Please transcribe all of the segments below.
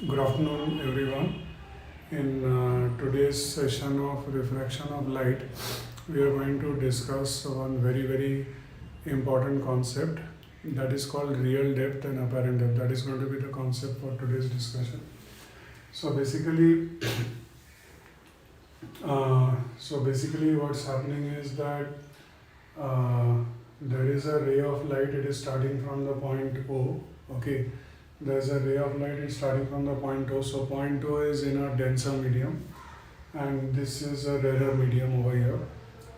Good afternoon, everyone. In today's session of refraction of light, we are going to discuss one very important concept that is called real depth and apparent depth. That is going to be the concept for today's discussion. So basically, what's happening is that uh, there is a ray of light. It is starting from the point O. Okay, there's a ray of light. It's starting from the point O. So point O is in a denser medium, and this is a rarer medium over here.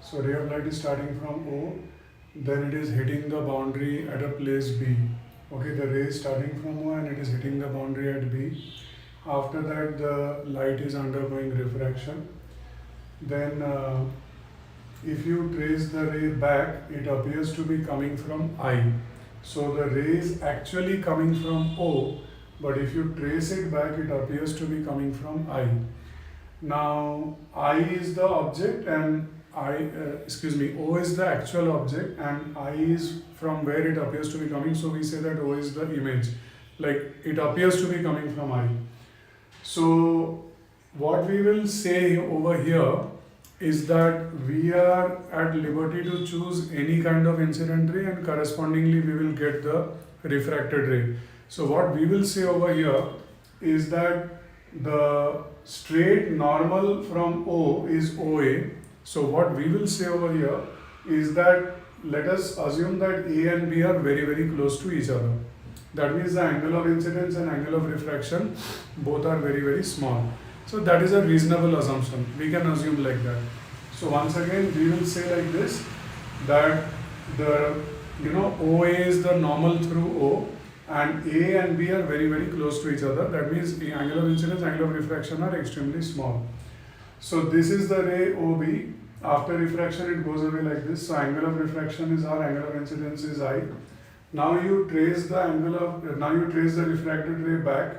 So ray of light is starting from O, then it is hitting the boundary at a place B. Okay, the ray is starting from O and it is hitting the boundary at B. After that, the light is undergoing refraction. Then, if you trace the ray back, it appears to be coming from I. So the ray is actually coming from O, but if you trace it back, it appears to be coming from I. Now, I is the object and O is the actual object and I is from where it appears to be coming. So we say that O is the image, like it appears to be coming from I. So what we will say over here is that we are at liberty to choose any kind of incident ray and correspondingly we will get the refracted ray. So what we will say over here is that the straight normal from O is OA. So what we will say over here is that let us assume that A and B are very close to each other. That means the angle of incidence and angle of refraction both are very small. So that is a reasonable assumption. We can assume like that. So once again we will say like this, that the OA is the normal through O and A and B are very close to each other. That means the angle of incidence, angle of refraction are extremely small. So this is the ray OB. After refraction it goes away like this. So angle of refraction is R, angle of incidence is I. Now you trace the refracted ray back.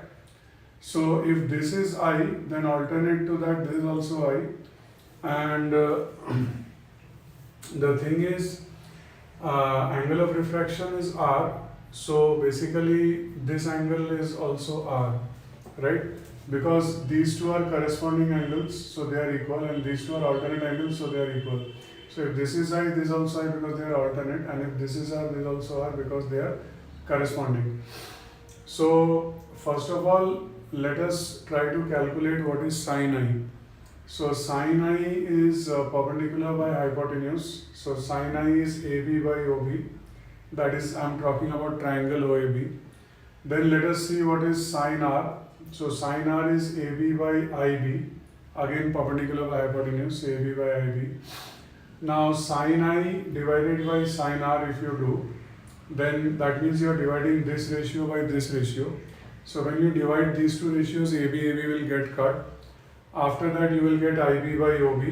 So if this is I, then alternate to that this is also I. And the thing is, angle of refraction is R. So basically this angle is also R, right? Because these two are corresponding angles, so they are equal, and these two are alternate angles, so they are equal. So if this is I, this is also I because they are alternate, and if this is R, this is also R because they are corresponding. So first of all, let us try to calculate what is sin I. So sin I is perpendicular by hypotenuse. So sin I is AB by OB. That is, I am talking about triangle OAB. Then let us see what is sin R. So sin R is AB by IB. Again perpendicular by hypotenuse, AB by IB. Now sin I divided by sin R, if you do, then that means you are dividing this ratio by this ratio. So when you divide these two ratios, AB will get cut. After that you will get IB by OB.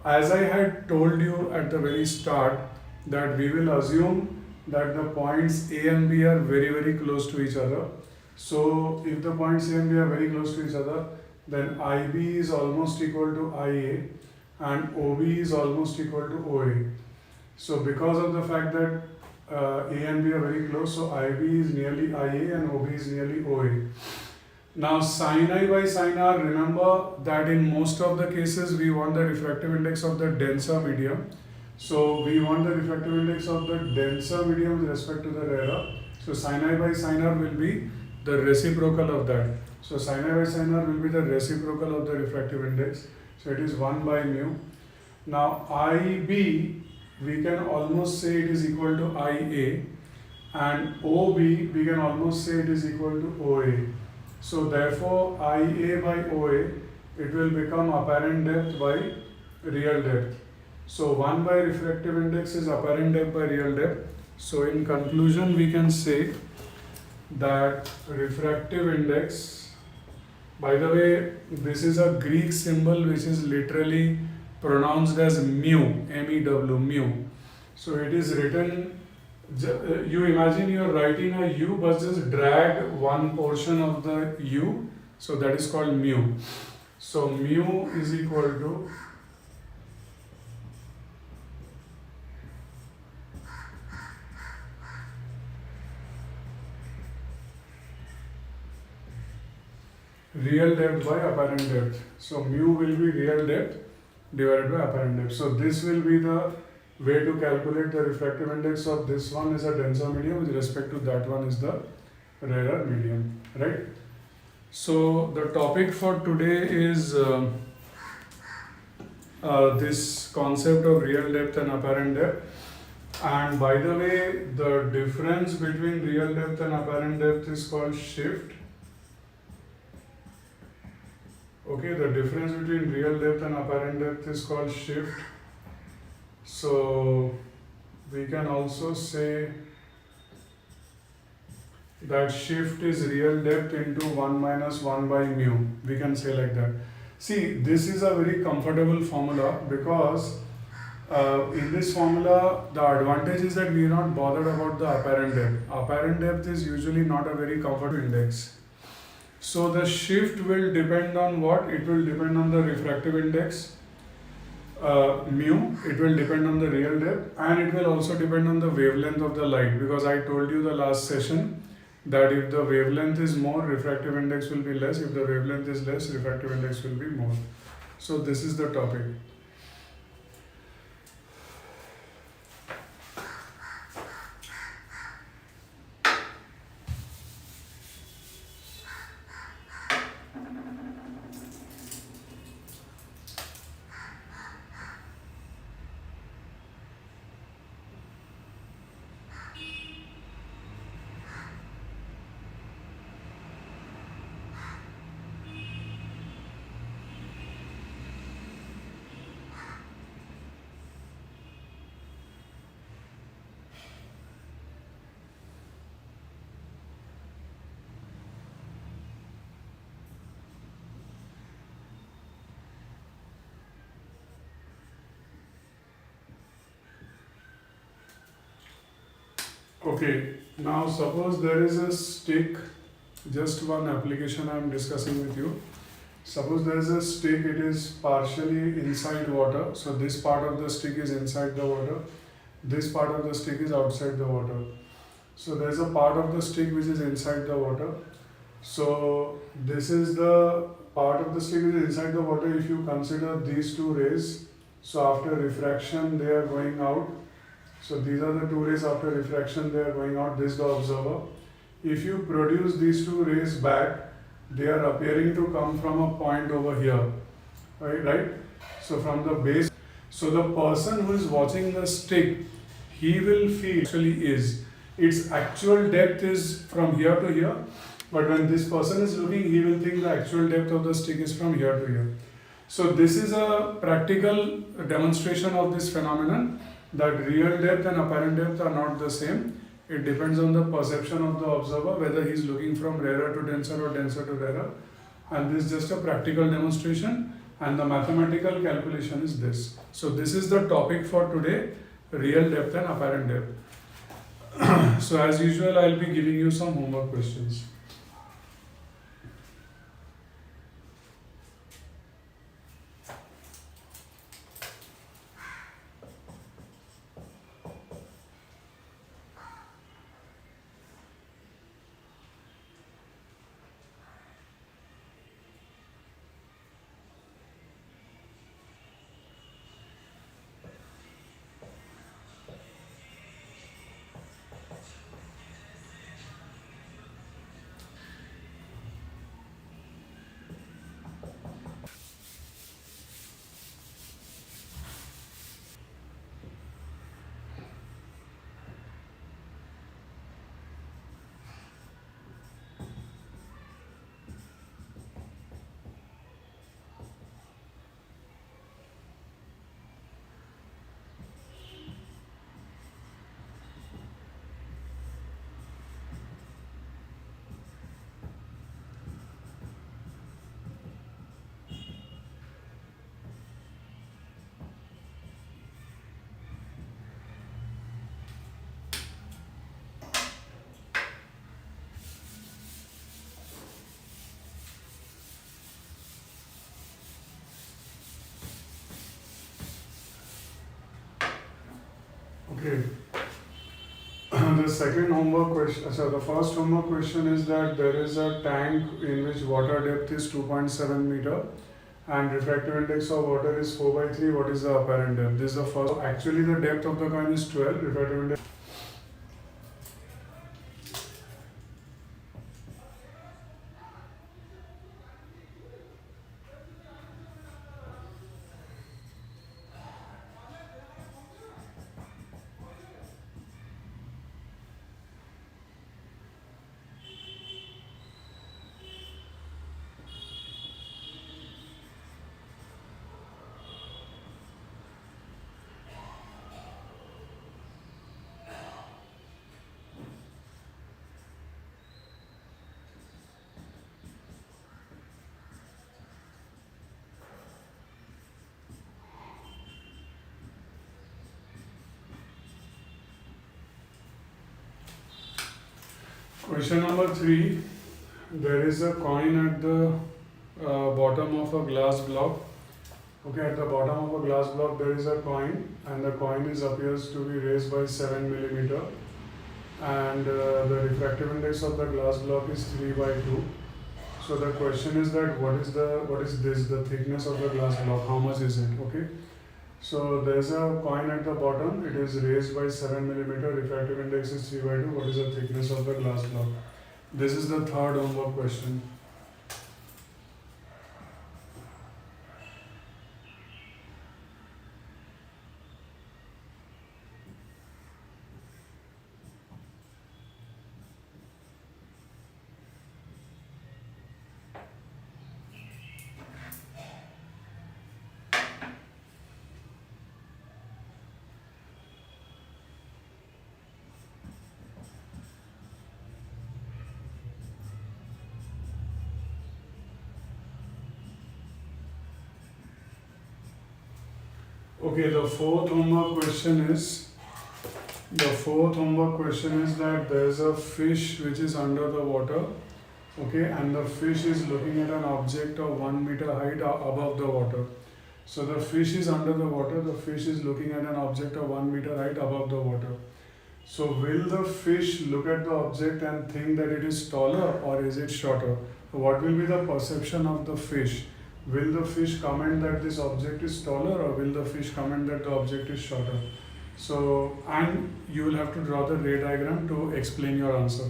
As I had told you at the very start, that we will assume that the points A and B are very close to each other. So if the points A and B are very close to each other, then IB is almost equal to IA and OB is almost equal to OA. So because of the fact that A and B are very close, so IB is nearly IA and OB is nearly OA. Now sin I by sin R, remember that in most of the cases we want the refractive index of the denser medium. So we want the refractive index of the denser medium with respect to the rarer. So sin I by sin R will be the reciprocal of that. So sin I by sin R will be the reciprocal of the refractive index. So it is 1 by mu. Now IB, we can almost say it is equal to IA, and OB, we can almost say it is equal to OA. So therefore IA by OA, it will become apparent depth by real depth. So 1 by refractive index is apparent depth by real depth. So in conclusion we can say that refractive index, by the way, this is a Greek symbol which is literally pronounced as mu, M-E-W, mu. So it is written, you imagine you are writing a U but just drag one portion of the U, so that is called mu. So mu is equal to real depth by apparent depth. So mu will be real depth divided by apparent depth. So this will be the way to calculate the refractive index of this one is a denser medium with respect to that one is the rarer medium, right? So the topic for today is this concept of real depth and apparent depth. And by the way, the difference between real depth and apparent depth is called shift. Okay, the difference between real depth and apparent depth is called shift. So we can also say that shift is real depth into 1 minus 1 by mu. We can say like that. See, this is a very comfortable formula because in this formula, the advantage is that we are not bothered about the apparent depth. Apparent depth is usually not a very comfortable index. So the shift will depend on what? It will depend on the refractive index, mu, it will depend on the real depth, and it will also depend on the wavelength of the light, because I told you the last session that if the wavelength is more, refractive index will be less. If the wavelength is less, refractive index will be more. So this is the topic. Okay, now suppose there is a stick, just one application I am discussing with you. Suppose there is a stick, it is partially inside water. So this part of the stick is inside the water. This part of the stick is outside the water. So there is a part of the stick which is inside the water. So this is the part of the stick which is inside the water. If you consider these two rays, so after refraction they are going out. So these are the two rays after refraction, they are going out, this is the observer. If you produce these two rays back, they are appearing to come from a point over here, right? So from the base, so the person who is watching the stick, he will feel actually is, its actual depth is from here to here, but when this person is looking, he will think the actual depth of the stick is from here to here. So this is a practical demonstration of this phenomenon, that real depth and apparent depth are not the same. It depends on the perception of the observer, whether he is looking from rarer to denser or denser to rarer. And this is just a practical demonstration, and the mathematical calculation is this. So this is the topic for today, real depth and apparent depth. So as usual, I will be giving you some homework questions. Okay. the second homework question, so the first homework question is that there is a tank in which water depth is 2.7 meter and refractive index of water is 4 by 3. What is the apparent depth? This is the first. Actually, the depth of the coin is 12. Refractive index. Question number 3. There is a coin at the bottom of a glass block. Okay, at the bottom of a glass block there is a coin, and the coin appears to be raised by 7 millimeter, and the refractive index of the glass block is 3 by 2. So the question is that what is the thickness of the glass block? How much is it? Okay. So there is a coin at the bottom. It is raised by 7 millimeter. Refractive index is 3 by 2. What is the thickness of the glass block? This is the third homework question. Okay, the fourth homework question is that there is a fish which is under the water, okay, and the fish is looking at an object of 1 meter height above the water. So the fish is under the water, the fish is looking at an object of 1 meter height above the water. So will the fish look at the object and think that it is taller or is it shorter? What will be the perception of the fish? Will the fish comment that this object is taller, or will the fish comment that the object is shorter? So, and you will have to draw the ray diagram to explain your answer.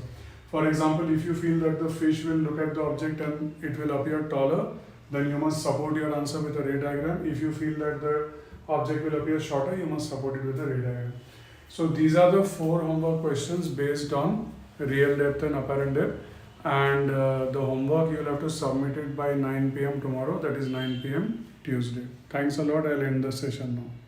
For example, if you feel that the fish will look at the object and it will appear taller, then you must support your answer with a ray diagram. If you feel that the object will appear shorter, you must support it with a ray diagram. So these are the 4 homework questions based on real depth and apparent depth. And the homework you will have to submit it by 9 p.m. tomorrow, that is 9 p.m. Tuesday. Thanks a lot. I'll end the session now.